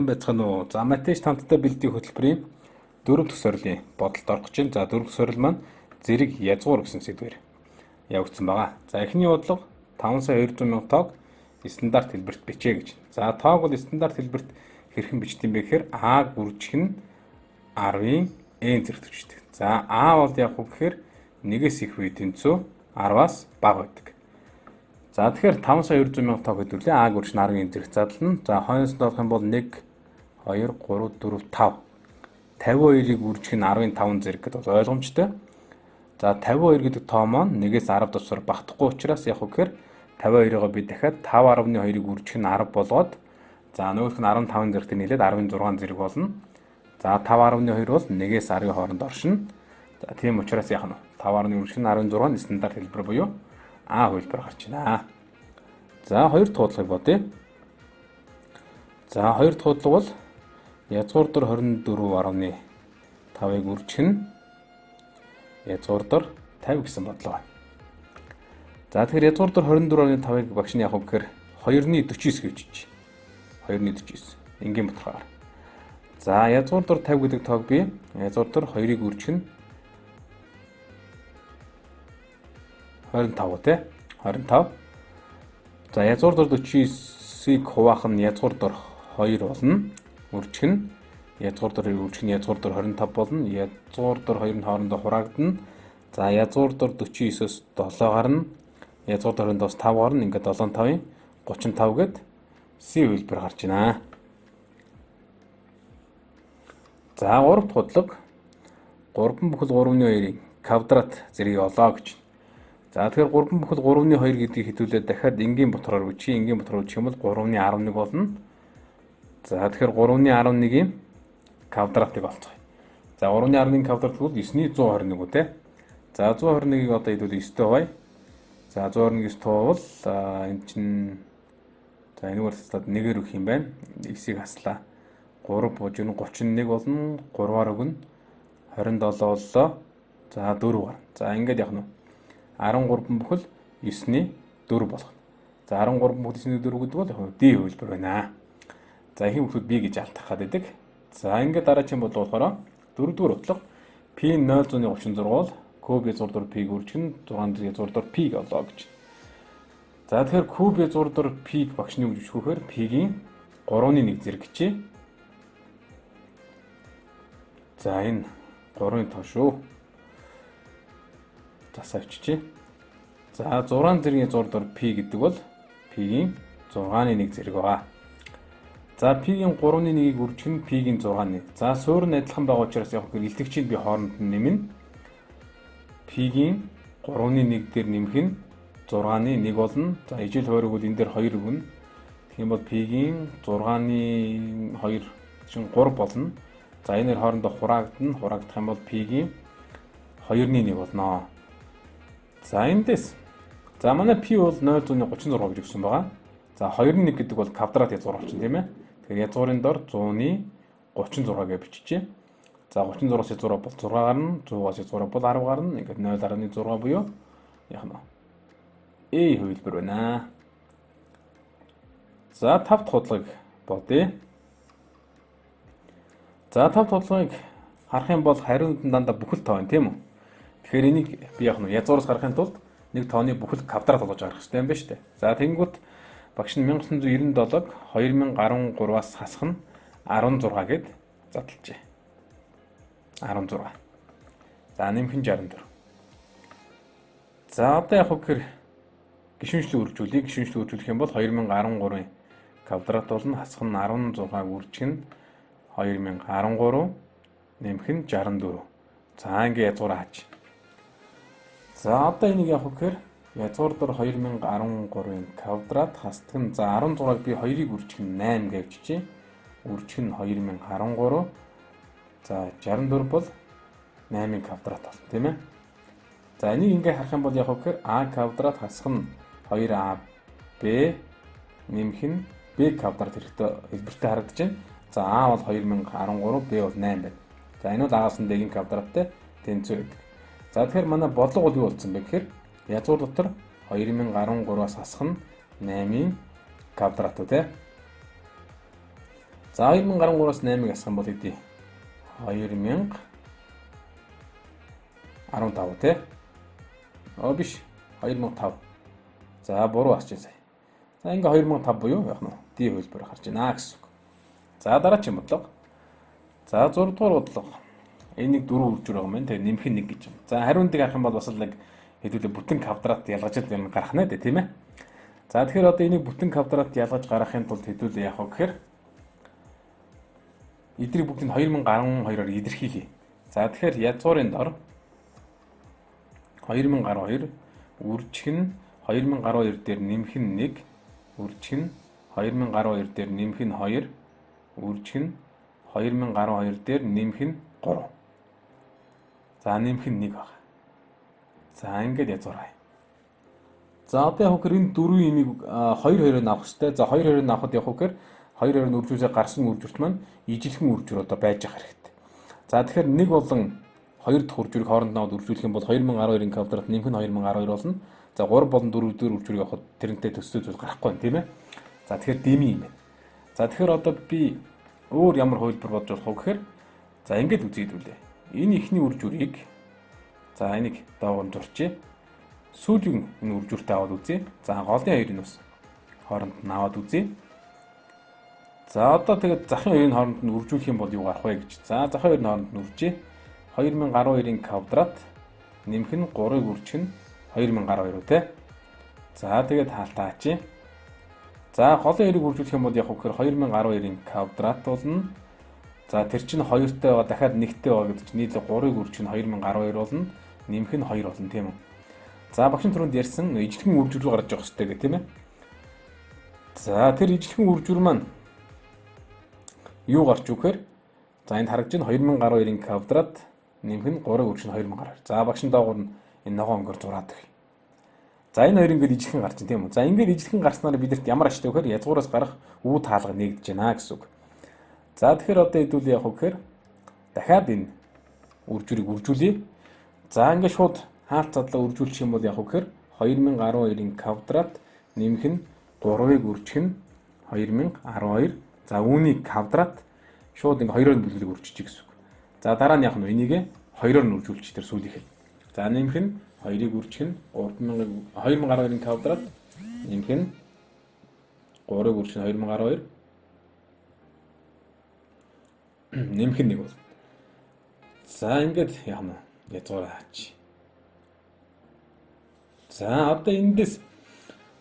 Сайн байцгаана уу? За математик тамттай бэлдэх хөтөлбөрийн 4 дахь сорилын бодолд орох гэж байна. За 4 дахь сорил маань зэрэг язгуур гэсэн сэдвээр явагдсан байгаа. За эхний бодлого 5,200,000 тоог стандарт хэлбэрт бичээ гэж. За тоог бол стандарт хэлбэрт хэрхэн бичдэг юм бэ гэхээр А гүржих нь 10-ын n зэрэг бичдэг. За А бол яг уу гэхээр 1-ээс их үе тэнцүү 10-аас бага байдаг. За тэгэхээр 5,200,000 тоо хэдүүлээ А гүрж нь 10-ын зэрэг задлана. За хойноос нь болох юм бол 1 2 3 4 5. 52-ыг үржих нь 10-5 зэрэг гэдэг бол ойлгомжтой. За 52 гэдэг тоо маань 1-ээс 10 тусаар багтахгүй учраас яг уу гэхээр 52-ыгоо би дахиад 5.2-ыг үржих нь 10 болгоод за нөгөөх нь 15 зэрэгтэй нийлээд 16 зэрэг болно. За 5.2 бол 1-ээс 10-ийн хооронд оршино. За тийм учраас яах нь 5.2 үржих нь 16 стандарт хэлбэр буюу А хөлбөр гарч байна. За хоёр дахь бодлогыг бодъё. За хоёр дахь бодлого бол язгуур дор 24.5-ыг үржих нь язгуур дор 50 гэсэн бодлого байна. За тэгэхээр язгуур дор 24.5-ыг багш нь яг уу гэхээр 2.49 гэж бичиж. 2.49. Энгийн бодлогоор. За язгуур дор 50 гэдэг тоог би язгуур дор 2-ыг үржих нь 25 тий 25. За язгуур дор 49-ийг хуваах нь язгуур дор 2 болно. Үржих нь язгуур дор 2 үржих нь язгуур дор 25 болно. Язгуур дор 2 нь хоорондоо хураагдана. За язгуур дор 49-оос 7 гарна. Язгуур дор 20-оос 5 гарна. Ингээд 7-5-ын 35 гээд С хөлбөр гарч байна. За 3 дахь бодлого 3 бүхэл 3-ны 2-ийн квадрат зэргийг олоо гэж. За тэгэхээр 3 бүхэл 3-ны 2 гэдгийг хэдүүлээд дахиад энгийн ботхороор бичиж, энгийн ботхороор бичих юм бол 3-ны 11 болно. За тэгэхээр 3-ны 11-ийн квадратыг олцгоё. За 3-ны 11-ийн квадрат бол 9-ний 121 үү те. За 121-ийг одоо хэдүүл 9-тэй хуваая. За 121-ийг 9-тэй хувал энэ чинь за энэгээр таслаад 1-ээр өгөх юм байна. X-ийг хаслаа. 3 бууж өгнө 31 болно. 3-аар өгнө 27 боллоо. За 4 гарна. За ингээд явах нь 13 бүхэл 9-ний 4 болгоно. За 13 бүхэл 9-ний 4 гэдэг бол яг D хөлбөр байна. За их бүхэл B гэж алдах гэдэг. За ингээд дараагийн бодлого болохоор 4-р бодлого P 0.36 бол куб язгуур дор P-г үржих нь 6 язгуур дор P-г олоо гэж. За тэгэхээр куб язгуур дор P-г багш нь юу гэж өгөхөөр P-гийн 3-ны 1 зэрэг гэжээ. За энэ 3-ын тоо шүү. Засавчжээ. За 6 зэргийн язгуур дор P гэдэг бол P-гийн 6-ны 1 зэрэг байгаа. За P-гийн 3-ны 1-ийг үржих нь P-гийн 6-ны. За суурь нь адилхан байгаа учраас яг хөө илтгэгчийг би хооронд нь нэмнэ. P-гийн 3-ны 1 дээр нэмэх нь 6-ны 1 болно. За ижил хойрог бол энэ дээр 2 өгнө. Тэгэх юм бол P-гийн 6-ны 2 чинь 3 болно. За энээр хоорондоо хураагдана. Хураагдах юм бол P-гийн 2-ны 1 болно. За эндээс за манай P бол 0.36 гэж өгсөн байгаа. За 2-ны 1 гэдэг бол квадрат язгуур болчихно тийм ээ. Тэгэхээр язгуурын дор 100-ны 36 гэж биччихье. За 36-аас язгуур бол 6 гарна, 100-аас язгуур бол 10 гарна. Ингээд 0.6 буюу яах нь A хөлбөр байна. За 5 дахь бодлогыг бодъё. За 5 дахь бодлогыг харах юм бол хариунт нь дандаа бүхэл тоо байна тийм үү? Тэгэхээр энийг би яах нь язгуураас гаргахын тулд нэг тооны бүхэл квадрат болгож гаргах хэрэгтэй юм байна шүү дээ. За тэгэнгүүт багш нь 1997-г 2013-аас хасах нь 16 гэд задлжээ. 16. За нэмэх нь 64. За одоо яг гэхээр гишүүнчлэг үржүүлье. Гишүүнчлэг үржүүлэх юм бол 2013-ын квадрат болно. Хасах нь 16-г үржих нь 2013 нэмэх нь 64. За ингээ язгуураа хаач. За одоо энийг яг гэхээр язгуур дор 2013-ын квадрат хасдаг нь за 16-г би 2-ыг үржих нь 8 гэж бичиж. Үржих нь 2013. За 64 бол 8-ын квадрат болно тийм ээ. За энийг ингээ харах юм бол яг гэхээр А квадрат хасах нь 2AB нэмэх нь B квадрат хэрэгтэй хэлбэртэй харагдаж байна. За А бол 2013, B бол 8 байна. За энэ бол агаас нь D-ийн квадраттай тэнцүү гэдэг. За тэгэхээр манай бодлого бол юу болсон бэ гэхээр язгуур дотор 2013-аас хасах нь 8-ийн квадрат үү те. За 2013-аас 8-ыг асах юм бол хэдий 2015 тий. Биш 2005. За буруу асч сая. За ингээ 2005 буюу яг нь D хөлбөр харж байна гэсэн үг. За дараагийн бодлого. За 6 дугаар бодлого. Энийг 4 үржүүр байгаа юм байна. Тэгээ нэмэх нь 1 гэж байна. За хариундыг харах юм бол бас л нэг хэдүүлээ бүтэн квадрат ялгаж л гарах нэ тийм ээ. За тэгэхээр одоо энийг бүтэн квадрат ялгаж гаргахын тулд хэдүүлээ яах вэ гэхээр эдрийг бүгдийг 2012-оор илэрхийлье. За тэгэхээр язгуурын дор 2012 үржих нь 2012 дээр нэмэх нь 1, үржих нь 2012 дээр нэмэх нь 2, үржих нь 2012 дээр нэмэх нь 3. За нэмэх нь 1 баг. За ингээд язгуураа. За одоо яг хөр энэ дөрвийн имийг 2-2-оор авах хэрэгтэй. За 2-2-оор авахд яг хөр 2-2 нь үржүүлээ гарсан үржүрт маань ижилхэн үржүр одоо байж ах хэрэгтэй. За тэгэхээр 1 болон 2 дахь үржүрийг хоорондоо үржүүлэх юм бол 2012-ын квадрат нэмэх нь 2012 болно. За 3 болон 4 дэх үржүрийг авахд тэрнтэй төстэй зүйл гарахгүй байна тийм ээ. За тэгэхээр дэмий юм байна. За тэгэхээр одоо би өөр ямар хувилбар бодож болох вэ гэхээр за ингээд үзэгдүүлээ. Энэ ихний үржүрийг за энийг доогоон зурчээ. Сүүлийн энэ үржүртээ аваад үзье. За голын хоёрын бас хооронд нь аваад үзье. За одоо тэгээд захын хоёрын хооронд нь үржүүлэх юм бол юу гарах вэ гэж. За захын хоёрын хооронд нь үржээ. 2012-ын квадрат нэмэх нь 3-ыг үржих нь 2012 үү те. За тэгээд хаалтаач. За голын хоёрыг үржүүлэх юм бол яг хөр 2012-ын квадрат болно. За тэр чинь 2-тэй байгаа дахиад 1-тэй байгаа гэдэг чинь нийлээ 3-ыг үржих нь 2012 болно. Нэмэх нь 2 болно тийм үү. За багш түрүүнд ярьсан ижлэгэн үржүүл гарч байгаа хэрэгтэй гэх тийм ээ. За тэр ижлэгэн үржүүр маань юу гарч өгөхөр? За энд харагдаж байна 2012-ын квадрат нэмэх нь 3-ыг үржих нь 2012. За багш доогуур нь энэ ногоон өнгөөр зураад өгье. За энэ хоёр ингээд ижлэгэн гарч байна тийм үү? За ингээд ижлэгэн гарснаар бидэрт ямар ашигтай вэхээр язгуураас гарах үе таалга нэгдэж байна гэсэн үг. За тэгэхээр одоо хэдүүл яах вэ гэхээр дахиад энэ үржүүрийг үржүүлье. За ингээд шууд хаалт задлаа үржүүлчих юм бол яах вэ гэхээр 2012-ын квадрат нэмэх нь 3-ыг үржих нь 2012. За үүний квадрат шууд ингээ 2-оор нь бүлгэлийг үржиж гэсэн үг. За дараа нь яах нь энийг 2-оор нь үржүүлчих тэр сүүлийнхээ. За нэмэх нь 2-ыг үржих нь 2012-ын квадрат нэмэх нь 3-ыг үржих нь 2012. Нэмэх нь 1 бол. За ингээд яах нь язгуураа хаач. За одоо эндээс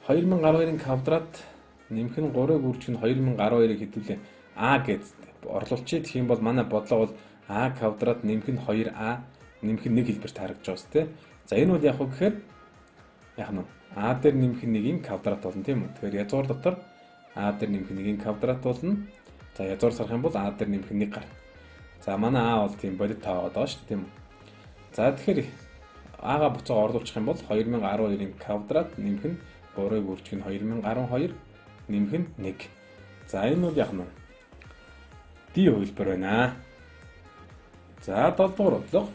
2012-ын квадрат нэмэх нь 3-ыг үржих нь 2012-ыг хэдүүлээ А гэж орлуулчих. Тэгэх юм бол манай бодлого бол А квадрат нэмэх нь 2А нэмэх нь 1 хэлбэрт харагдаж байгаа сте. За энэ бол яг уу гэхээр яах нь А дээр нэмэх нь 1-ийн квадрат болно тийм үү. Тэгэхээр язгуур дотор А дээр нэмэх нь 1-ийн квадрат болно. За язгуур сарах юм бол А дээр нэмэх нь 1 гарна. За манай А бол тийм бодит таа байгаа шүү дээ тийм үү. За тэгэхээр А-га буцаа орлуулчих юм бол 2012-ын квадрат нэмэх нь 3-ыг үржих нь 2012 нэмэх нь 1. За энэ бол яг нь D хувилбар байна. За 7 дугаар бодлого.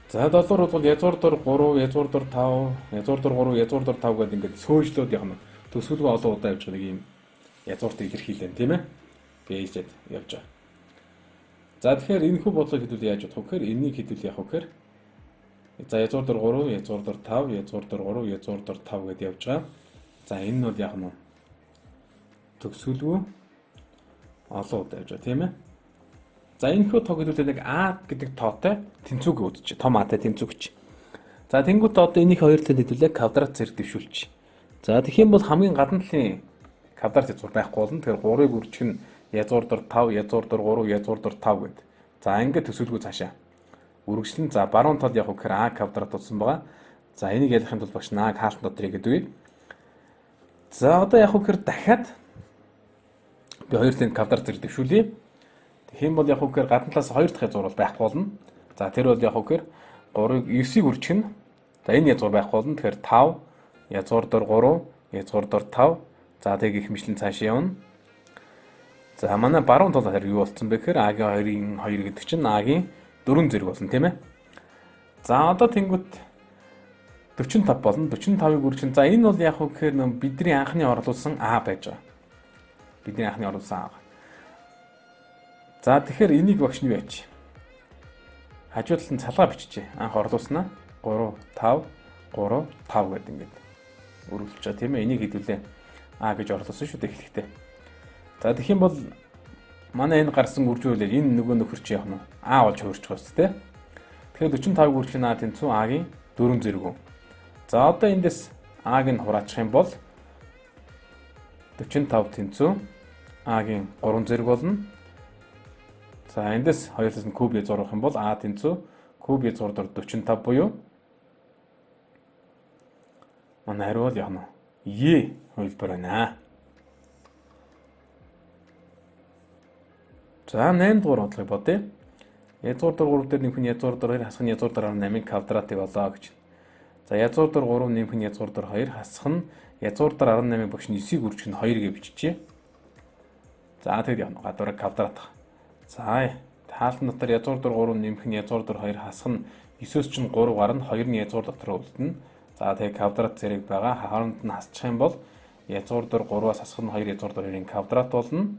За 7 дугаар бол язгуур дор 3, язгуур дор 5, язгуур дор 3, язгуур дор 5 гэдэг ингээд сөөжлөөд яг нь төсвөлгөө олон удаа явж байгаа нэг юм язгуурт илэрхийлэн тийм ээ. Бийжэд явж байгаа. За тэгэхээр энэ хүү бодлого хэдүүл яаж бодох вэ гэхээр энийг хэдүүл яах вэ гэхээр за язгуур дор 3, язгуур дор 5, язгуур дор 3, язгуур дор 5 гэдээ явж байгаа. За энэ нь бол яг нь төгсгөлгүй олон удаа явж байгаа тийм ээ. За энэ хүү тоо хэдүүл нэг А гэдэг тоотой тэнцвүүг үүдчих. Том Атай тэнцвүүгч. За тэнгуут одоо энийг хоёр талд хэдүүлээ квадрат зэрэг дэвшүүлчих. За тэгэх юм бол хамгийн гадна талын квадрат язгуур байхгүй болно. Тэгэхээр 3-ыг үржих нь язгуур дор 5, язгуур дор 3, язгуур дор 5 гэд. За ингээд төсвөлгүй цаашаа үргэлжлэн за баруун талд яг гэхээр А квадрат утсан байгаа. За энийг ялахын тулд багш нааг хаалтан дотрыг гэдэг. За одоо яг гэхээр дахиад би хоёр талын квадрат зэрэг дэвшүүлье. Тэгэх юм бол яг гэхээр гадна талаас хоёр дахь язгуур бол байхгүй болно. За тэр бол яг гэхээр 3-ыг 9-ийг үржих нь за энэ язгуур байхгүй болно. Тэгэхээр 5, язгуур дор 3, язгуур дор 5. За тэг их мэтлэн цааш явна. За манай баруун талаар юу болцсон бэ гэхээр А-гийн 2-ын 2 гэдэг чинь А-гийн 4 зэрэг болно тийм ээ. За одоо тэнгуут 45 болно. 45-ыг үржих. За энэ бол яг хөө гэхээр бидний анхны орлуулсан А байж байгаа. Бидний анхны оруулсан аа. За тэгэхээр энийг багш нь юу яач? Хажуудлын цалгаа биччихье. Анх орлуулснаа 3 5 3 5 гэдэг ингээд өргөлж байгаа тийм ээ. Энийг хэдүүлээ А гэж орлуулсан шүү дээ эхлэхдээ. За тэгэх юм бол манай энэ гарсан үржүүлэл энэ нөгөө нөхөр чи явах нь А болж хуурч байгаа шүү дээ. Тэгэхээр 45-ыг үржлэн А тэнцүү А-гийн 4 зэрэг. За одоо эндээс А-г нь хураачих юм бол 45 тэнцүү А-гийн 3 зэрэг болно. За эндээс хоёулаас нь куб язгуурах юм бол А тэнцүү куб язгуур дор 45 буюу манай хариу бол яах нь Е хувилбар байна. За 8 дугаар бодлогыг бодъё. Язгуур дор 3 дээр нэмэх нь язгуур дор 2 хасах нь язгуур дор 18-ын квадратыг олоо гэж. За язгуур дор 3 нэмэх нь язгуур дор 2 хасах нь язгуур дор 18-ыг багш нь 9-ийг үржих нь 2 гэж биччихье. За тэгэд явна гадуураа квадрат. За таалтан дотор язгуур дор 3 нэмэх нь язгуур дор 2 хасах нь 9-өөс чинь 3 гарна 2 нь язгуур дотор үлдэнэ. За тэгээ квадрат зэрэг байгаа хооронд нь хасчих юм бол язгуур дор 3-аас хасах нь 2 язгуур дор 2-ын квадрат болно.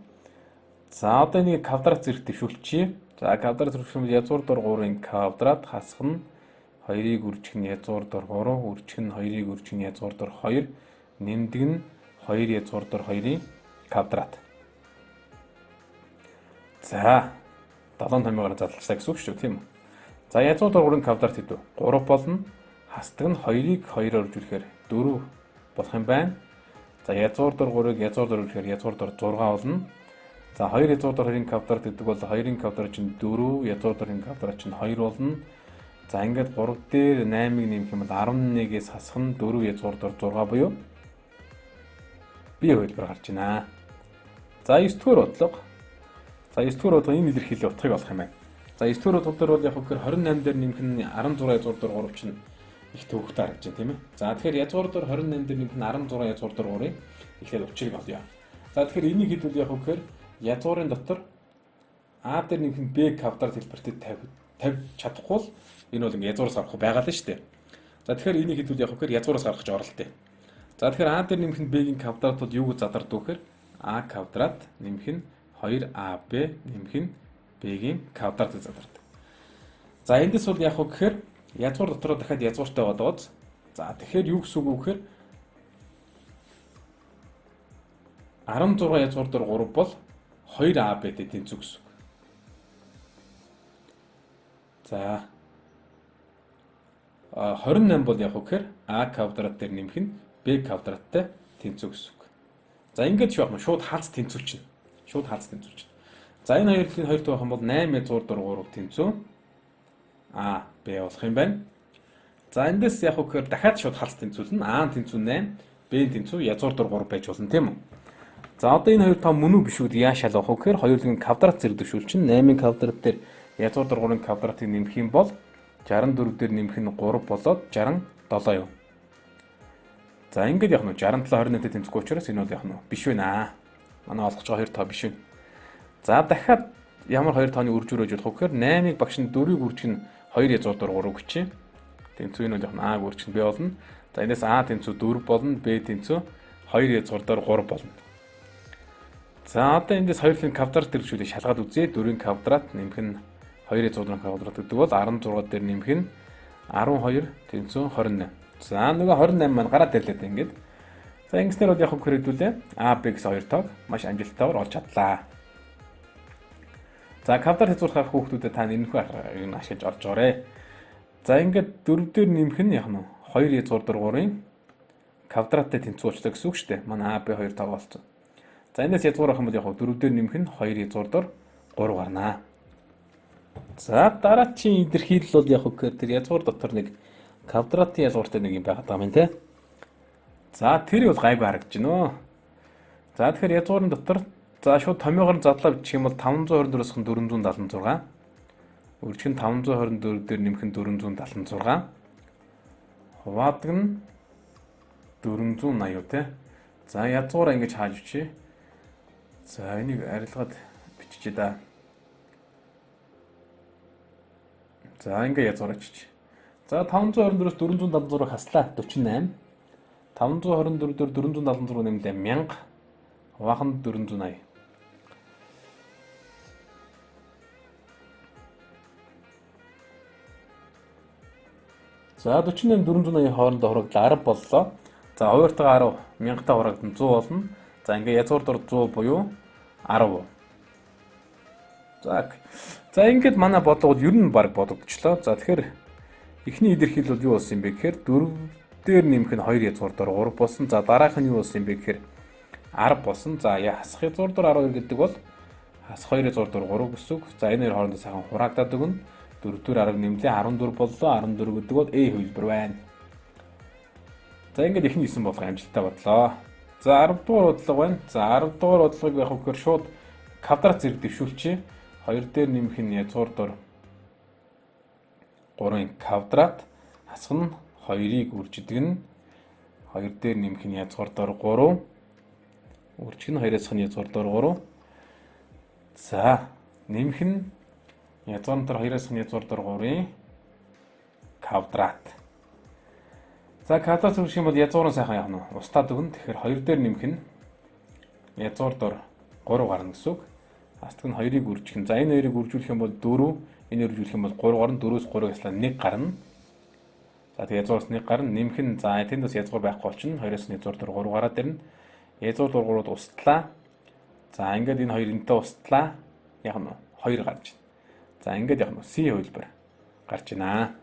За одоо энийг квадрат зэрэг дэвшүүлчихье. За квадрат зэрэг дэвшүүлэхэд язгуур дор 3-ын квадрат хасах нь 2-ыг үржих нь язгуур дор 3, үржих нь 2-ыг үржих нь язгуур дор 2, нэмдэг нь 2 язгуур дор 2-ын квадрат. За 7 томьёогоор задлалаа гэсэн үг шүү тийм үү? За язгуур дор 3-ын квадрат хэд вэ? 3 болно. Хасдаг нь 2-ыг 2-оор үржүүлэхээр 4 болох юм байна. За язгуур дор 3-ыг язгуур дор үржүүлэхээр язгуур дор 6 болно. За 2 язгуур дор 2-ын квадрат гэдэг бол 2-ын квадрат чинь 4, язгуур дорын квадрат чинь 2 болно. За ингээд 3 дээр 8-ыг нэмэх юм бол 11-ээс хасах нь 4 язгуур дор 6 буюу бие хувилбар гарч байна. За 9 дугаар бодлого. За 9 дугаар бодлого энэ илэрхийллийн утгыг олох юм байна. За 9 дугаар бодлого дээр бол яг хөхөр 28 дээр нэмэх нь 16 язгуур дор 3 чинь их төвөгтэй харагдаж байна тийм ээ. За тэгэхээр язгуур дор 28 дээр нэмэх нь 16 язгуур дор 3-ыг эхлээд учрыг олъё. За тэгэхээр энийг хэдвэл яг хөхөр язгуурын дотор А дээр нэмэх нь Б квадрат хэлбэртэй тавьж чадахгүй бол энэ бол ингээд язгуураас гарах байгаа л шүү дээ. За тэгэхээр энийг хэдвэл яг хөхөр язгуураас гаргаж оролтой. За тэгэхээр А дээр нэмэх нь Б-ийн квадрат бол юуг задардаг вэ гэхээр А квадрат нэмэх нь 2АБ нэмэх нь Б-ийн квадрат гэж задардаг. За эндээс бол яг хөө гэхээр язгуур дотроо дахиад язгууртай болоод за тэгэхээр юу гэсэн үг вэ гэхээр 16 язгуур дор 3 бол 2АБ-тэй тэнцүү гэсэн үг. За 28 бол яг гэхээр А квадрат дээр нэмэх нь Б квадраттай тэнцүү гэсэн үг. За ингээд шүү яах нь шууд хаалц тэнцүүч. Шууд хаалц тэнцүүч. За энэ хоёрын хоёр тавих юм бол 8 язгуур дор 3 тэнцүү А Б болох юм байна. За эндээс яг гэхээр дахиад шууд хаалц тэнцүүлнэ. А-н тэнцүү 8, Б-н тэнцүү язгуур дор 3 байж болно тийм үү? За одоо энэ хоёр тав мөн үү биш үү гэж яашаал авах вэ гэхээр хоёулын квадрат зэрэг дэвшүүл чинь 8-ын квадрат дээр язгуур дор 3-ын квадратыг нэмэх юм бол 64 дээр нэмэх нь 3 болоод 67 юу. За ингээд яг нь 67 28-тэй тэнцэхгүй учраас энэ бол яг нь биш байна. Манай олгож байгаа хоёр тоо биш вэ. За дахиад ямар хоёр тооны үржүүрэж болох вэ гэхээр 8-ыг багш нь 4-ийг үржих нь 2 язгуур дор 3 гэчээ. Тэнцүү энэ бол яг нь А-г үржих нь Б болно. За энэс А тэнцүү 4 болно, Б тэнцүү 2 язгуур дор 3 болно. За одоо эндээс хоёулын квадрат төрүүлээ шалгаад үзье. 4-ийн квадрат нэмэх нь 2 язгуур дор квадрат гэдэг бол 16 дээр нэмэх нь 12 тэнцүү 28. За нөгөө 28 маань гараад ирлээ ингээд. За ингэснээр бол яг хөө хэдүүлээ А Б гэсэн хоёр тоог маш амжилттайгаар олж чадлаа. За квадрат хязгаарх хүүхдүүдэд та энэхүү аргыг ашиглаж олж орё. За ингээд 4 дээр нэмэх нь яг нь 2 язгуур дор 3-ын квадраттай тэнцүү болчихлоо гэсэн үг шүү дээ. Манай А Б хоёр тоог болсон. За энэс язгуур авах юм бол яг 4 дээр нэмэх нь 2 язгуур дор 3 гарнаа. За дараачийн илэрхийлэл бол яг гэхээр тэр язгуур дотор нэг квадратын язгууртай нэг юм байгаад байгаа юм те. За тэр бол гайгүй харагдаж байна. За тэгэхээр язгуурын дотор за шууд томьёогоор задлаа бичих юм бол 524-өөс 476. Үржих нь 524 дээр нэмэх нь 476. Хуваадаг нь 480 те. За язгуураа ингэж хааж бичье. За энийг арилгаад биччихье да. За ингээ язгуураа бичиж. За 524-өөс 476 хаслаа 48. 524 дээр 476 нэмлээ 1000. Хувааханд 480. За 48 480 хоорондоо хурагдлаа 10 боллоо. За 2-тойгоо 10 1000-таа хурагдана 100 болно. За ингээ язгуур дор 100 буюу 10. За ингээд манай бодлого бол ер нь баг бодогдчихлоо. За тэгэхээр эхний илэрхийл бол юу болсон юм бэ гэхээр 4 дээр нэмэх нь 2 язгуур дор 3 болсон. За дараах нь юу болсон юм бэ гэхээр 10 болсон. За хасах язгуур дор 12 гэдэг бол хасах 2 язгуур дор 3 гэсэн үг. За энэ хоёр хоорондоо сайхан хураагдаад өгнө. 4 дээр 10 нэмлээ 14 боллоо. 14 гэдэг бол A хувилбар байна. За ингээд эхний 9 болгоо амжилттай бодлоо. За 10 дугаар бодлого байна. За 10 дугаар бодлогыг яг хөөр шууд квадрат зэрэг дэвшүүлчихье. 2 дээр нэмэх нь язгуур дор 3-ын квадрат хасах нь 2-ыг үрждэг нь 2 дээр нэмэх нь язгуур дор 3 үржих нь 2-аас хань язгуур дор 3. За нэмэх нь язгуур дор 2-аас хань язгуур дор 3-ын квадрат. За квадрат үржих юм бол язгуур нь сайхан явна уу? Устдаад өгнө. Тэгэхээр 2 дээр нэмэх нь язгуур дор 3 гарна гэсэн үг. Хасдаг нь 2-ыг үржих нь. За энэ 2-ыг үржүүлэх юм бол 4, энэ үржүүлэх юм бол 3 гарна. 4-өөс 3 яслаа 1 гарна. За тэгээ язгуураас 1 гарна. Нэмэх нь за тэнд бас язгуур байхгүй болчихно. 2-оос нь язгуур дор 3 гараад ирнэ. Язгуур дор 3-д устлаа. За ингээд энэ хоёр энэтэй устлаа. Яг нь 2 гарч байна. За ингээд яг нь C хувилбар гарч байна.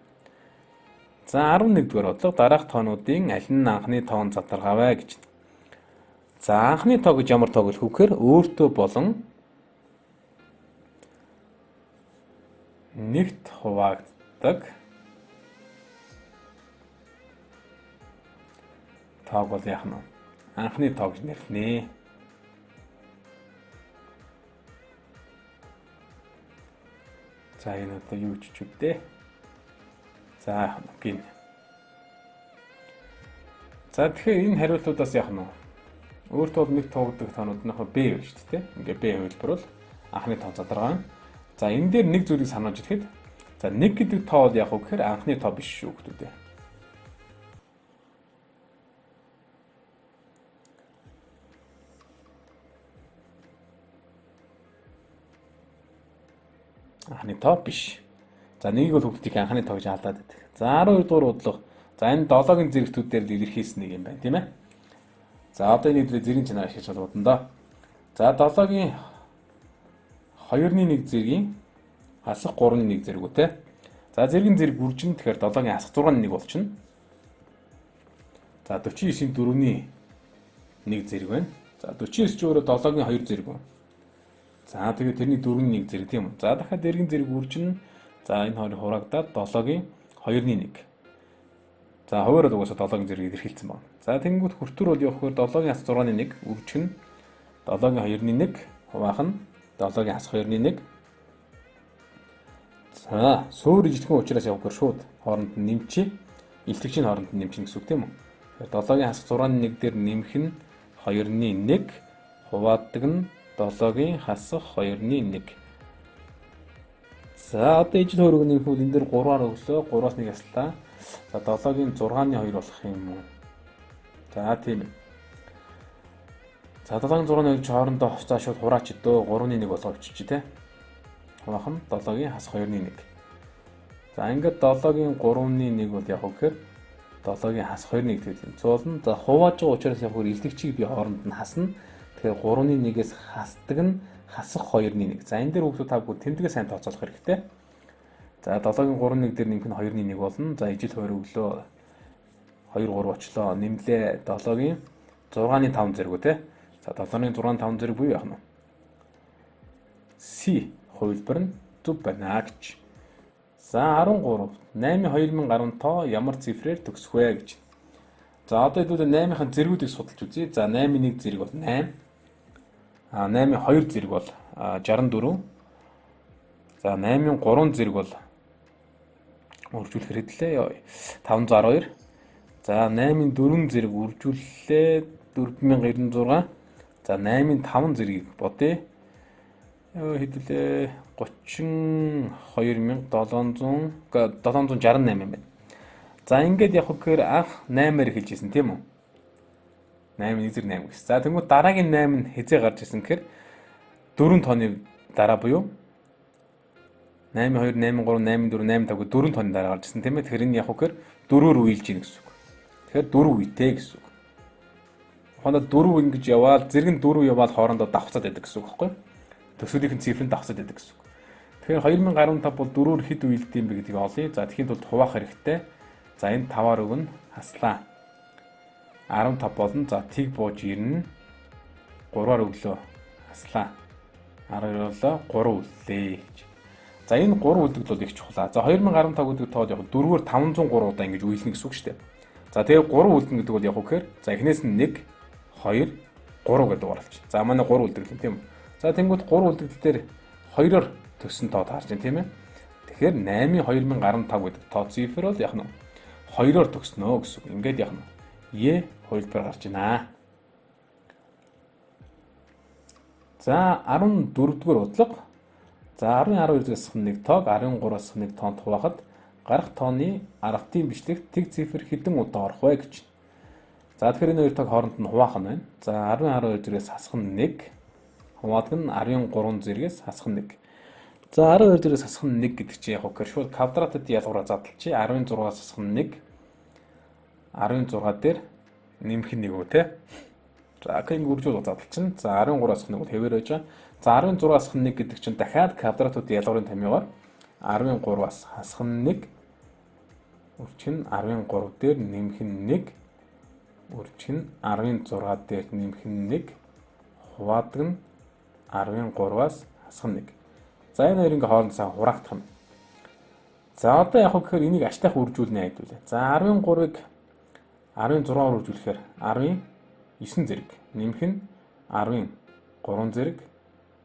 За 11-р бодлого дараах тоонуудын аль нь анхны тоон задаргаавэ гэж. За анхны тоо гэж ямар тоог л хүхээр өөртөө болон нэгт хуваагддаг тоог бол яах нь анхны тоо гэж нэрлэнэ. За энэ одоо юу ч үдээ. За гин. За тэгэхээр энэ хариултуудаас яах нь өөртөө бол нэг тоогддог тоонууд нь Б байна шүү дээ. Ингээ Б хувилбар бол анхны тоо задаргаа. За энэ дээр нэг зүйлийг санааж ирэхэд за 1 гэдэг тоо бол яг уу гэхээр анхны тоо биш шүү гэдэг. Анхны тоо биш. За нэгийг бол хүүхдийг анхны тоо гэж алдаад байдаг. За 12 дугаар бодлого. За энэ 7-гийн зэрэгтүүд дээр илэрхийлсэн нэг юм байна, тийм ээ. За одоо энэ хэвлээ зэргийн чанар ашиглаж бодно доо. За 7-гийн 2-1 зэргийн хасах 3-1 зэрэг үү те. За зэргийн зэрэг үржин тэгэхээр 7-гийн хасах 6-1 болчихно. За 49-ийн 4-ний 1 зэрэг байна. За 49 ч өөрөө 7-гийн 2 зэрэг байна. За тэгээд тэрний 4-ний 1 зэрэг тийм үү. За дахиад зэргийн зэрэг үржин. За энэ хоёрыг хураагдаад 7-гийн 2-ны 1. За хуваараа угаасаа 7-гийн зэрэг илэрхийлсэн байна. За тэнгуут хүртүр бол явахаар 7-гийн хас 6-ны 1 үржих нь 7-гийн 2-ны 1 хуваах нь 7-гийн хас 2-ны 1. За суур ижлэгэн учраас явахаар шууд хооронд нь нэмчи илтгэгчийн хооронд нь нэмчин гэсэн үг тийм үү. Тэгэхээр 7-гийн хас 6-ны 1 дээр нэмэх нь 2-ны 1 хуваадаг нь 7-гийн хасах 2-ны 1. За одоо ижил хөрөг нэмэх үл энэ дээр 3-аар өглөө 3-аас 1 яслаа. За 7-гийн 6-ны 2 болох юм уу? За тийм ээ. За 7-гийн 6-ны 2 хоорондоо за шууд хураач өдөө 3-ны 1 болгочих тий. Хураах нь 7-гийн хас 2-ны 1. За ингээд 7-гийн 3-ны 1 бол яг үгээр 7-гийн хас 2-ны 1 гэдэг юм. Цуулна. За хувааж байгаа учраас яг үгээр илтгэгчийг би хооронд нь хасна. Тэгэхээр 3-ны 1-ээс хасдаг нь хасах 2-ны 1. За энэ дээр хүүхдүүд та бүгд тэмдэгэ сайн тооцоолох хэрэгтэй. За 7-гийн 3-1 дээр нэмэх нь 2-ны 1 болно. За ижил 2 өглөө 2 3 очлоо. Нэмлээ 7-гийн 6-ны 5 зэрэг үү те. За 7-ны 6-ны 5 зэрэг буюу яах нь? C хувилбар нь зөв байна гэж. За 13. 8-2010 тоо ямар цифрээр төгсөх вэ гэж. За одоо хэдүүлээ 8-ын зэргүүдийг судалж үзье. За 8-ийн 1 зэрэг бол 8. 8-ийн 2 зэрэг бол 64. За 8-ийн 3 зэрэг бол үржүүлэх хэрлээ 512. За 8-ийн 4 зэрэг үржүүллээ 4096. За 8-ийн 5 зэргийг бодъё. Хэдүүлээ 32768 юм байна. За ингээд явах гэхээр анх 8-аар хэлжсэн тийм үү? 8 1 зэрэг 8 гэсэн. За тэгвэл дараагийн 8 нь хизээ гарч ирсэн гэхээр 4 тооны дараа буюу 8 2 8 3 8 4 8 5 4 тооны дараа гарч ирсэн тийм ээ. Тэгэхээр энэ яг үгээр 4-өр үеилж ийн гэсэн үг. Тэгэхээр 4 үетэй гэсэн үг. Хондоо 4 ингэж яваал зэрэг нь 4 яваал хоорондоо давхцаад байдаг гэсэн үг байхгүй юу? Төсөөлийнх нь цифрын давхцаад байдаг гэсэн үг. Тэгэхээр 2015 бол 4-өр хэд үеилдэм бэ гэдгийг олъё. За тэгэхэд бол хуваах хэрэгтэй. За энэ 5-аар өгнө хаслаа. 15 болно. За тийг бууж ирнэ. 3-аар өглөө хаслаа. 12 болоо 3 үллээ гэж. За энэ 3 үлдэгдэл бол их чухлаа. За 2015 гэдэг тоод яг 4-өөр 503 удаа ингэж үеилнэ гэсэн үг шүү дээ. За тэгээ 3 үлдэнэ гэдэг бол яг үхээр за эхнээс нь 1 2 3 гэдэг оруулж. За манай 3 үлдэгдэл тийм үү. За тэнгууд 3 үлдэгдэл дээр 2-оор төгсөн тоо таарч байна тийм ээ. Тэгэхээр 8-ын 2015 гэдэг тоо цифр бол яг нь 2-оор төгснөө гэсэн үг. Ингээд яг нь Е хувилбар гарч байна. За 14-р удлага. За 10-12-ээс 1 тоог 13-аас 1 тоонд хуваахад гарах тооны аргатын бичлэгт тэг цифр хэдэн удаа орох вэ гэж. За тэгэхээр энэ хоёр тоог хооронд нь хуваах нь байна. За 10-12 зэрэгс хасах нь 1. Хуваадаг нь 13 зэрэгс хасах нь 1. За 12 зэрэгс хасах нь 1 гэдэг чинь яг үгээр шууд квадратад ялгуураа задлчих. 16-аас хасах нь 1. 16 дээр нэмэх нь 1 үү те. За энэ үржүүл задлчихна. За 13-аас хасах нь 1 бол хэвээр байж байгаа. За 16-аас хасах нь 1 гэдэг чинь дахиад квадратууд ялгуурын томьёогоор 13-аас хасах нь 1. Үржих нь 13 дээр нэмэх нь 1. Үржих нь 16 дээр нэмэх нь 1. Хуваадаг нь 13-аас хасах нь 1. За энэ хоёр ингээ хооронд сайн хураагдах юм. За одоо яг гэхээр энийг аштайх үржүүлнэ хэдүүлээ. За 13-ыг 16-аар үржүүлэхээр 19 зэрэг нэмэх нь 13 зэрэг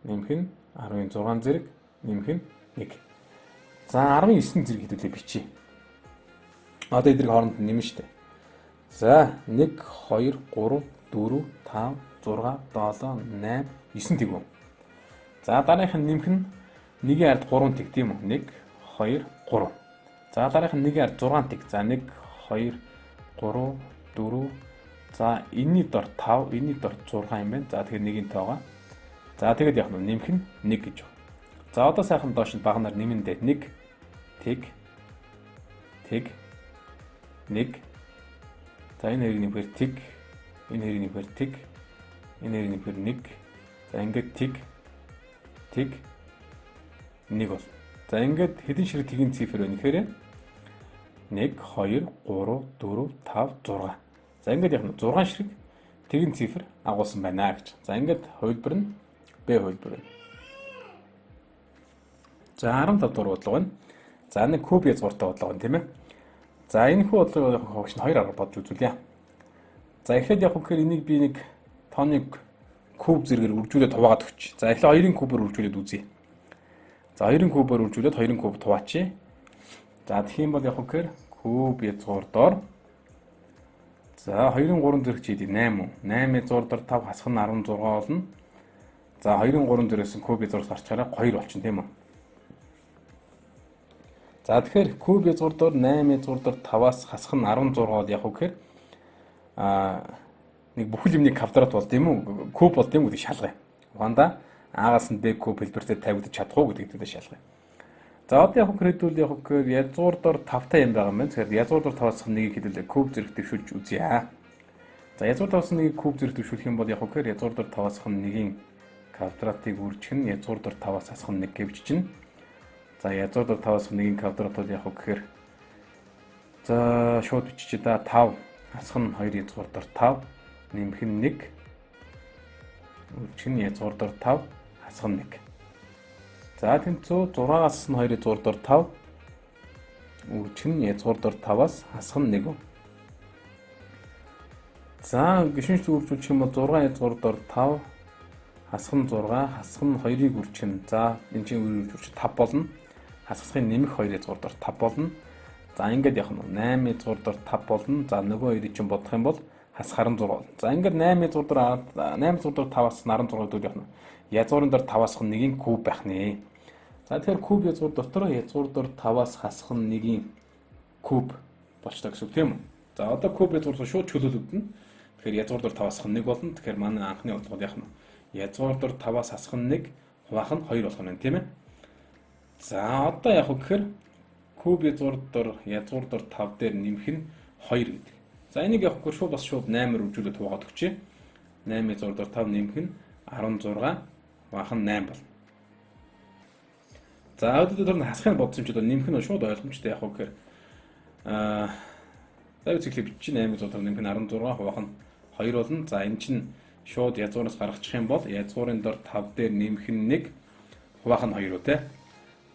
нэмэх нь 16 зэрэг нэмэх нь 1. За 19 зэрэг хэдүүлээ бичиж. Одоо эдгээр хооронд нь нэмнэ штэ. За 1 2 3 4 5 6 7 8 9 тэг үү. За дараагийнх нь нэмэх нь 1-ийн ард 3 тэг тийм үү? 1 2 3. За дараагийнх нь 1-ийн ард 6 тэг. За 1 2 3 4. За энэний дор 5, энэний дор 6 юм байна. За тэгэхээр 1-ийн тоогоо. За тэгээд яг нь нэмэх нь 1 гэж байна. За одоо сайхан доош нь багнаар нэмэн дээ. 1 тэг 1. За энэ хоёрыг нэмэхээр тэг, энэ хоёрыг нэмэхээр тэг, энэ хоёрыг нэмэхээр 1. За ингээд тэг 1 бол. За ингээд хэдэн ширхэг тэгийн цифр байна гэхээр 1 2 3 4 5 6. За ингээд яг нь 6 ширхэг тэгийн цифр агуулсан байна гэж. За ингээд хувилбар нь Б хувилбар байна. За 15 дугаар бодлого байна. За нэг куб язгууртай бодлого байна тийм ээ. За энэ хүү бодлогыг хогч нь хоёр арга бодож үзүүлье. За эхлээд яг гэхээр энийг би нэг тооны куб зэрэгээр үржүүлээд хуваагаад өгч. За эхлээд 2-ын кубээр үржүүлээд үзье. За 2-ын кубээр үржүүлээд 2-ын куб хуваачи. За тэгэх юм бол яг гэхээр куб язгуур доор. За 2-ын 3 зэрэг чи 8 үү? 8 язгуур доор 5 хасах нь 16 болно. За 2-ын 3 зэрэгс куб язгуураас гарчаараа 2 болчихно тийм үү? За тэгэхээр куб язгуур доор 8 язгуур доор 5-аас хасах нь 16 бол яг гэхээр нэг бүхэл юмны квадрат бол тийм үү? Куб бол тийм үү гэдэг шалгая. Ухаандаа аагаас нь Б куб хэлбэртэй тавигдаж чадах уу гэдэг шалгая. За одоо яг хэдүүл яг гэхээр язгуур доор 5 та юм байгаа юм байна. Тэгэхээр язгуур доор 5-аас 1-ийг хэдүүлээ куб зэрэг дэвшүүлж үзье. За язгуур доор 1-ийг куб зэрэг дэвшүүлэх юм бол яг гэхээр язгуур доор 5-аас 1-ийн квадратыг үржих нь язгуур доор 5-аас хасах нь 1 гэвч чинь. За язгуур доор 5-аас 1-ийн квадрат бол яг гэхээр за шууд бичиж да 5 хасах нь 2 язгуур доор 5 нэмэх нь 1 үржих нь язгуур доор 5 хасах нь 1. За тэнцүү 6-аас нь 2 язгуур доор 5 үржих нь язгуур доор 5-аас хасах нь 1. За гişүнч үржүүлчих юм бол 6 язгуур доор 5 хасах нь 6 хасах нь 2-ыг үржих нь. За энэ чинь үржүүлчих 5 болно. Хасахын нэмэх 2 язгуур доор 5 болно. За ингээд явах нь 8 язгуур доор 5 болно. За нөгөө хоёрыг чинь бодох юм бол хасах 16 болно. За ингээд 8 язгуур доор 5-аас 16 гэдэг явах нь язгуурын доор 5-аас 1-ийн куб байх нэ. За тэгэхээр куб язгуур дотор язгуур доор 5-аас хасах нь 1-ийн куб болчтой гэсэн үг тийм үү? За одоо куб язгуур шууд чөлөөлөгдөнө. Тэгэхээр язгуур дор 5-аас хасах нь 1 болно. Тэгэхээр манай анхны бодлого яах нь язгуур дор 5-аас хасах нь 1, хуваах нь 2 болох нь тийм ээ. За одоо яах вэ гэхээр куб язгуур дор 5 дээр нэмэх нь 2 гэдэг. За энийг явахгүй шууд 8-аар үржүүлээд хувагаад өгчээ. 8 язгуур дор 5 нэмэх нь 16, хуваах нь 8 болно. За өдөрт тэр хасахыг бодсон ч одоо нэмэх нь шууд ойлгомжтой яах вэ гэхээр за циклийг бичиж 8 язгуур дор нэмэх нь 16, хуваах нь 2 болно. За энэ чинь шууд язгуураас гаргачих юм бол язгуурын дор 5 дээр нэмэх нь 1, хуваах нь 2 үү те.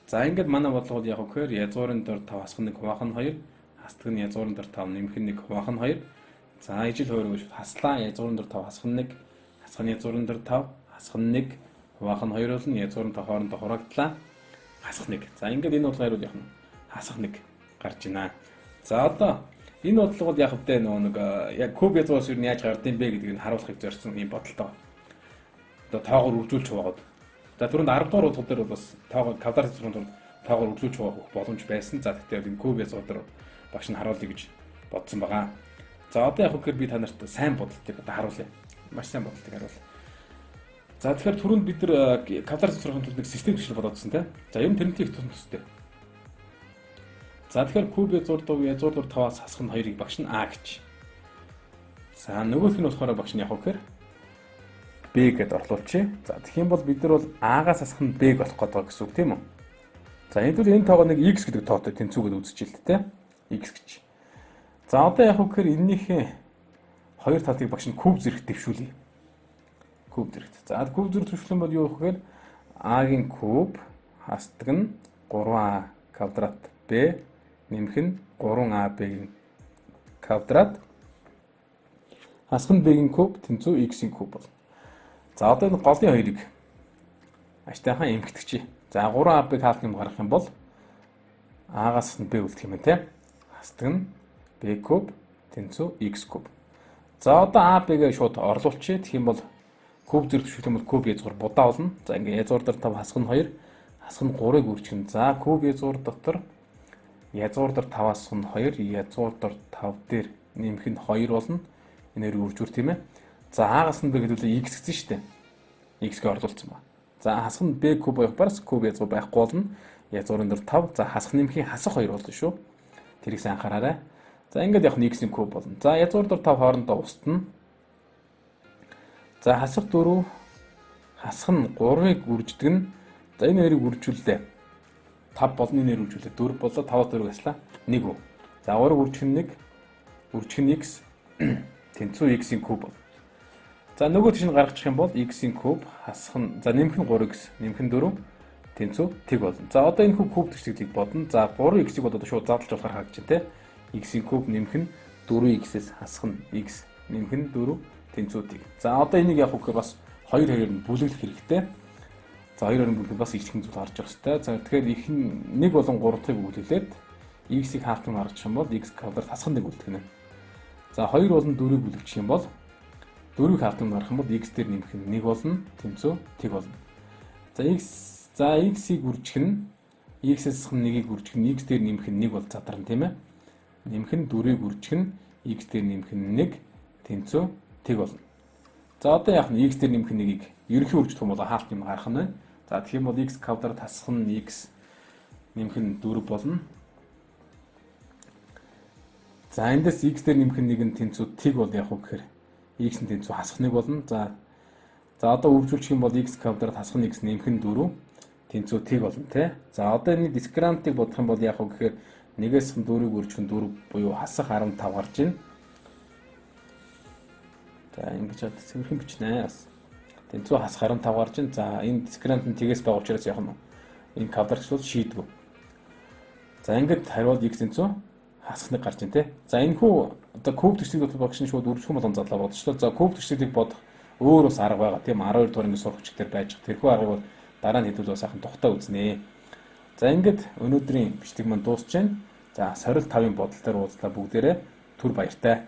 За ингээд манай бодлогод яах вэ гэхээр язгуурын дор 5 хасах нь 1, хуваах нь 2, хасдаг нь язгуурын дор 5 нэмэх нь 1, хуваах нь 2. За ижил хойроо шууд хаслаа язгуурын дор 5 хасах нь 1, хасах нь язгуурын дор 5, хасах нь 1, хуваах нь 2 болно. Язгуурын 5 хоорондоо хураагдлаа. Хасах 1. За ингээд энэ бодлого хариуд яах нь хасах 1 гарч байна. За одоо энэ бодлогод яах вэ нөгөө нэг яг куб язгуураас юу яаж гардыг бэ гэдгийг нь харуулахыг зорьсон юм бодолтой. Одоо тоогоор үржүүлж хуваагаад. За түрүүнд 10 дугаар бодлого дээр бол бас тоогоор квадрат түрүүнд тоогоор үржүүлж хуваах боломж байсан. За тэгэхээр энэ куб язгуур дээр багш нь харуулъя гэж бодсон байгаа. За одоо яг хөөр би та нарт сайн бодолтыг одоо харуулъя. Маш сайн бодолтыг харуулъя. За тэгэхээр түрүүнд бид нар квадрат сурахын тулд нэг систем төсөл бодоодсон тийм. За юм тэрнтэй их төстэй. За тэгэхээр куб язгуур дор 5-аас хасах нь 2-ыг багш нь А гэж. За нөгөөх нь болохоор багш нь яг хөөр Б гэдээ орлуулчих. За тэгэх юм бол бид нар бол А-гаас хасах нь Б болох гэдэг гэсэн үг тийм үү? За энэ төр энэ тоогоо нэг X гэдэг тоотой тэнцүүгээд үзчихээ л дээ. X гэж. За одоо яг хөөр энэнийхээ хоёр талыг багш нь куб зэрэг дэвшүүлье. Куб зэрэг. За куб зэрэг дэвшүүлэн бол юу вэ гэхээр А-гийн куб хасдаг нь 3А квадрат Б нэмэх нь 3AB-ийн квадрат хасах нь B-ийн куб тэнцүү X-ийн куб бол. За одоо энэ голын хоёрыг аштайхан эмхэгдчихье. За 3AB-г хаалт юм гаргах юм бол А-гаас нь B үлдэх юм байна те. Хасдаг нь B куб тэнцүү X куб. За одоо AB-гээ шууд орлуулчихъя. Тэгэх юм бол куб зэрэг төшөөлөх юм бол куб язгуур будаа болно. За ингээ язгуур дээр 5 хасах нь 2, хасах нь 3-ыг үржих нь. За куб язгуур дотор язгуур дээр 5-аас нь 2, язгуур дээр 5 дээр нэмэх нь 2 болно. Энээр үржүүр тийм ээ. За А-гаас нь B гэдүүлээ X гэсэн шүү дээ. X-гээ орлуулсан ба. За хасах нь B куб байх барс куб язгуур байхгүй болно. Язгуурын дээр 5. За хасах нэмхийн хасах 2 болно шүү. Тэрийг сайн анхаараарай. За ингээд яг нь X-ийн куб болно. За язгуур дээр 5 хоорондоо устна. За хасах 4, хасах нь 3-ыг үрждэг нь. За энэ хоёрыг үржүүллээ. 5 болно энэ хоёрыг үржүүлээ. 4 болоо 5-аас 4-г хаслаа. 1 үү. За 3-ыг үржих нь 1, үржих нь X тэнцүү X-ийн куб бол. За нөгөө тийш нь гаргачих юм бол X-ийн куб хасах нь за нэмэх нь 3X, нэмэх нь 4 тэнцүү тэг болно. За одоо энэ куб төсөлийг бодно. За 3X-ийг бол одоо шууд задлж болохоор харагдаж байна те. X-ийн куб нэмэх нь 4X-ээс хасах нь X, нэмэх нь 4 тэнцүү тэг. За одоо энийг яг үгээр бас 2-2-оор нь бүлэглэх хэрэгтэй. За 2-2-оор нь бүлэглэх бас ихтгэн зүйл гарч ирэх хэрэгтэй. За тэгэхээр их нь 1 болон 3-ыг бүлэглээд X-ийг хаалтан гаргачих юм бол X квадрат хасах нь 1 үлдэх нь. За 2 болон 4-ыг бүлэгчих юм бол 4-ийг хаалтан гаргах юм бол X дээр нэмэх нь 1 болно, тэнцүү тэг болно. За X-ийг үржих нь X-ээс 1-ийг үржих нь X дээр нэмэх нь 1 бол задарна тийм ээ. Нэмэх нь 4-ийг үржих нь X дээр нэмэх нь 1 тэнцүү тэг болно. За одоо яах нь X дээр нэмэх нь 1-ийг ерөнхий үржих юм бол хаалт юм гарах нь байна. За тэгэх юм бол X квадрат хасах нь X нэмэх нь 4 болно. За эндээс X дээр нэмэх нь 1 нь тэнцүү тэг бол яах вэ гэхээр X нь тэнцүү хасах 1 болно. За одоо үржүүлчих юм бол X квадрат хасах нь X нэмэх нь 4 тэнцүү тэг болно тий. За одоо энэ дискриминантыг бодох юм бол яах вэ гэхээр 1-ээс 4-ыг үржих нь 4 буюу хасах 15 гарч ийн. За ингэж одоо цэвэрхэн бичнэ бас. Тэнцүү хасах 15 гарч ийн. За энэ дискриминант нь тгээс бага учраас яах нь энэ квадрат бол шийдвэ. За ингээд хариулт X тэнцүү хасах 1 гарч ийн тий. За энэ хүү одоо куб төслийг багш нь шууд үржих юм бол задлаа бодчихлоо. За куб төслийг бодох өөр бас арга байгаа тийм 12 дугаар ингэ сурах хүчтэй байж. Тэрхүү аргыг бол дараа нь хэдүүл сайхан тухтаа үзнэ. За ингээд өнөөдрийн бичлэг маань дуусч байна. За сорил 5-ын бодол дээр уулзлаа бүгдээрээ түр баяртай.